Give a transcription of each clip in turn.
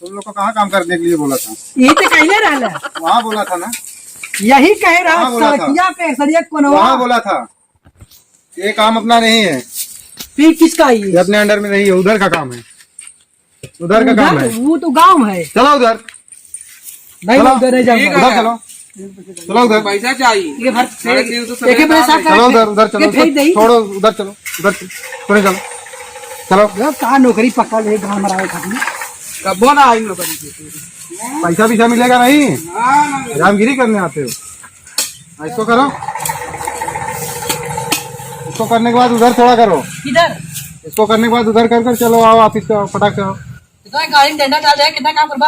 तुम लोग को कहाँ काम करने के लिए बोला था? ये तो कहले रहला वहाँ बोला था ना। यही कह रहा हाँ, बोला था। सड़किया पे सरिया कोनवा वहाँ बोला था ये काम अपना नहीं है, फिर किसका ये ये अपने अंडर में नहीं है, उधर का काम है, उधर का काम है। वो तो गांव है। चलो उधर, नहीं चलो। उधर नहीं जाऊंगा। उधर चलो, चलो उधर, पैसा चाहिए। ये भर साढ़े 300 एक ही पैसा का चलो उधर, उधर चलो, भेज दई छोड़ो उधर चलो, उधर चलो, चलो चलो। का नौकरी पकड़ ले गांव मरावे खातिर कब ना आई नौकरी की। पैसा भी मिलेगा नहीं, रामगिरी करने आते हो। इसको करो, इसको करने के बाद उधर थोड़ा करो, किधर इसको करने के बाद उधर कर कर चलो, आओ ऑफिस का फटाक से आओ। कितना गाड़ी में डंडा डाल दे कितना काम करबा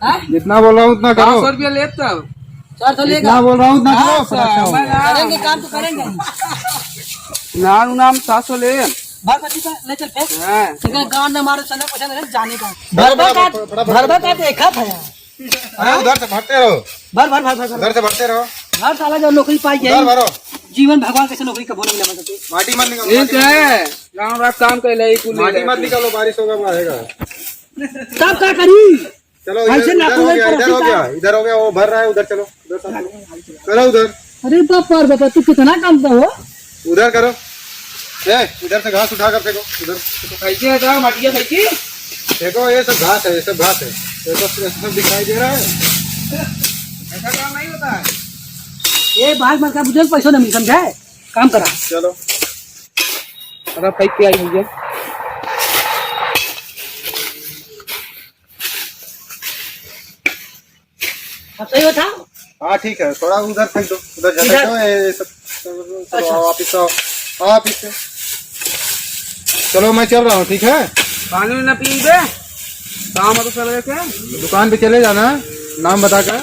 हां जितना बोल रहा हूँ उतना करो, 100 रुपया लेत तब 400 लेगा। जितना बोल रहा हूँ उतना करो, फटाक से आओ। करेंगे काम तो करेंगे। नाम 700 ले। भर पति का ले चल फेंक हां ठीक गांव में मारो चलना पसंद है जाने का भरबा का देखा था यार। अरे उधर से भरते रहो, भर भर भर भर उधर से भरते रहो, हर साला जो नौकरी पाई उधर है भरो, जीवन भगवान कैसे नौकरी कबो नहीं मिला सकते। माटी मत निकालो, ये क्या है गांव रात काम कर ले कुल माटी मत निकालो, बारिश होगा मारेगा। तब क्या करी चलो ऐसे इधर नाखून हो गया, में इधर हो पड़ोसी गया, इधर हो गया, वो भर रहा है, उधर चलो, उधर चलो, करो उधर, अरे बाप रे बाप तू कितना काम कर हो उधर करो, इधर से घास उठा कर फेंको, उधर कैसे हटाओ मटिया कैसे। देखो ये सब घास है, ये सब घास है, ये सब दिखाई दे रहा है। ऐसा काम नहीं होता है। ये बात मत कर मुझे पैसा नहीं मिल समझा काम करा। चलो अरे पैसे आई मुझे अब सही हो था हाँ ठीक है, थोड़ा उधर फेंक दो, उधर इधर? जाने दो, ये सब चलो आओ वापिस आओ, आओ वापिस से। चलो मैं चल रहा हूँ, ठीक है, पानी न पी दे काम तो चले के दुकान पे चले जाना, नाम बता कर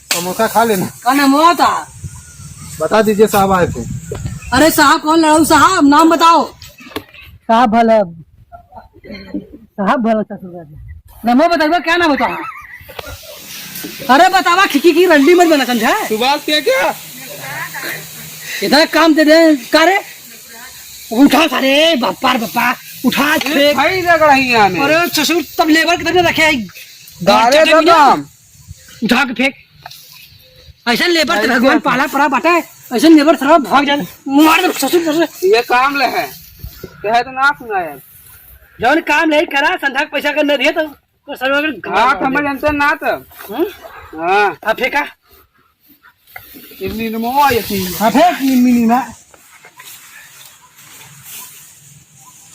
समोसा खा लेना, का नाम हुआ था। बता दीजिए साहब आए थे। अरे साहब कौन लड़ाऊ साहब नाम बताओ। साहब भला साहब भला ससुर नमो बताओ क्या नाम बताओ। अरे बतावा खिची की रंडी मत बना समझा। सुभाष के क्या इधर काम दे दे करे उठा सारे बापार बापा उठा फेंक। भाई लग रही है हमें। अरे ससुर तब लेबर कितने रखे है गाड़े तो काम उठा के फेंक। ऐसा लेबर तो भगवान पाला पड़ा बाटा है, ऐसा लेबर थोड़ा भाग जाए मार दे ससुर। ये काम ले है कहे तो ना सुना यार। जौन काम नहीं करा संधा के पैसा का न दिए तो सर्वर हाँ समझ जानते ना तो हाँ अब फेंका इतनी नमो ये हाँ फेंक मिनी ना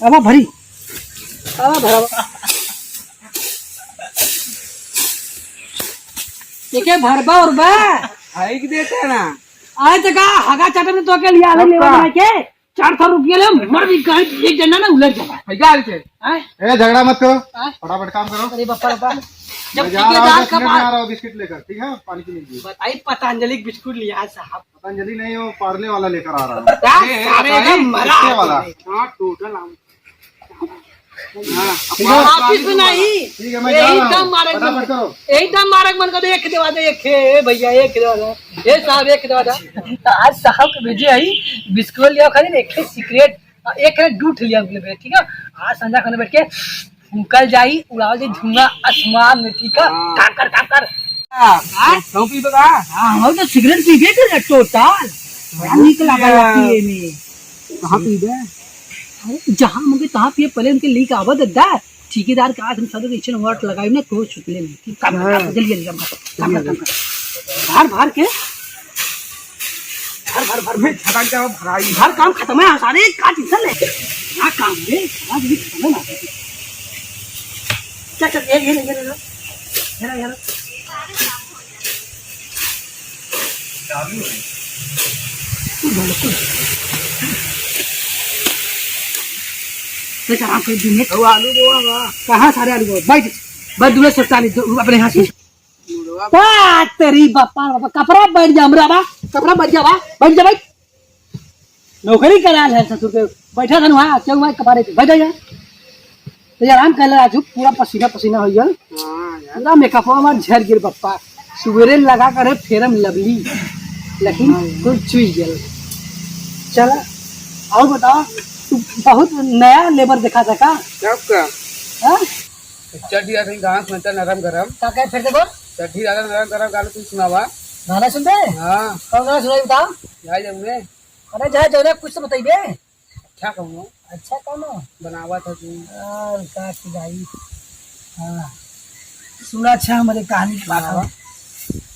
अब भरी अब भरा देखे भरबा और बा हाइक देते ना आज तक हगा चाटा में तो के लिए आले लेवा बना के 400 रुपया ले मर भी गए एक जना ना उलट जाए। हजार से ए झगड़ा मत करो, फटाफट काम करो। अरे बापा बापा जब मैं जा रहा हूँ, ठेकेदार 10 का मिनट में आ बात रहा हूँ बिस्किट लेकर, ठीक है, पानी पीने के लिए। बताइए पतंजलि बिस्कुट लिया साहब पतंजलि नहीं, वो पार्ले वाला लेकर आ रहा हूँ, सारे एकदम मरा कितने वाला? हाँ टोटल ऑफिस में नहीं ठीक है मैं जा रहा एकदम हूँ, मारे फटाफट करो। एकदम मारक मन कर एक देवा दे एक हे भैया एक देवा दे ये साहब एक देवा दे। तो आज साहब के भेजे आई बिस्कुट लिया खाली एक सिगरेट एक है दूध लिया उनके ठीक है। आज संध्या खाने बैठ के निकल जाई उड़ाओ जे झुंगा आसमान में ठीक है काम कर टोपी बगा हां तो सिगरेट पी गए थे टोटल बड़ा निकला लगती है में कहाँ पी दे जहां मुझे तहां पिए पहले उनके लीक आवा दद्दा ठेकेदार का आज हम सब रिएक्शन वर्ड लगाई ना तो छुटले में कि काम जल्दी काम कर भार के भर में छटक जाओ भराई हर काम खत्म है सारे का टेंशन ले क्या काम है आज भी खत्म है ना चल ये तो आराम कर दिन में आलू बोगा कहाँ सारे आलू बैठ बस दूल्हे सोचता नहीं अपने हाथ से तेरी बापा कपड़ा बैठ जा हमरा कपड़ा बैठ जा बैठ जा भाई नौकरी करा है ससुर के बैठा था वहाँ क्यों मैं कपारे पे बैठ जा तो आराम कर ले राजू पूरा पसीना पसीना हो गया पूरा मेकअप हमार झड़ गिर पप्पा सवेरे लगा कर फेरम लवली लेकिन कुछ चुई गया चल और बताओ तू बहुत नया लेबर देखा था का? कब का हाँ? चढ़ी जाती घास में नरम गरम क्या कहे फिर देखो चढ़ी ज्यादा नरम गरम गाना तू सुनावा गाना सुनते? हाँ कौन गाना सुनाई बताओ? जाए जब मैं अरे जहाँ जो कुछ तो बताइए। क्या कहूँ अच्छा कौन बनावा था तू और का की भाई। हाँ सुना अच्छा हमारे कहानी की बात है।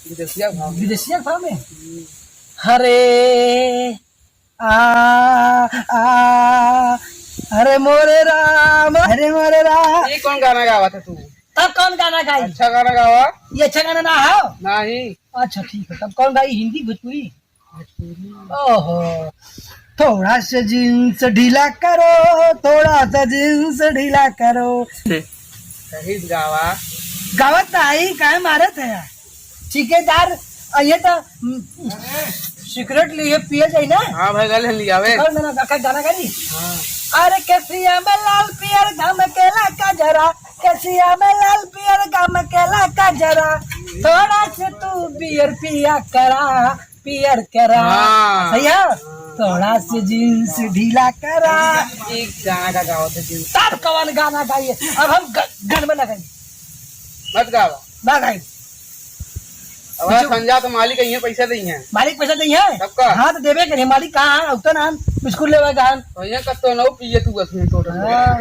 विदेशिया भाव विदेशिया भाव में हरे आ अरे मोरे राम ये कौन गाना गावा था तू तब कौन गाना गाई? अच्छा गाना गावा ये अच्छा गाना ना है? नहीं अच्छा ठीक है तब कौन गाई? हिंदी भोजपुरी? ओहो थोड़ा सा जींस ढीला करो थोड़ा सा जींस ढीला करो सही गावा गावत आई काय मारत है ठेकेदार ये तो सिगरेट लिए पिए जाए ना। हाँ भाई गले लियावे कौन गाना गाई? हाँ अरे केसिया में लाल पियर गम केला का जरा केसिया में लाल पियर गम केला का जरा थोड़ा से तू बियर पिया करा हाँ। सही है थोड़ा से जींस ढीला करा एक गाना का गावा था तू तब कौन गाना गाइए अब हम गन में लगाएंगे मत गावा ना गाएंगे अब संजा तो मालिक यही पैसा दी है मालिक पैसा नहीं है सबका हाँ तो देवे करिए मालिक कहाँ है उतना बिस्कुट लेवा गहन तो यहाँ कतो नौ पिए तू बस में टोटल हाँ।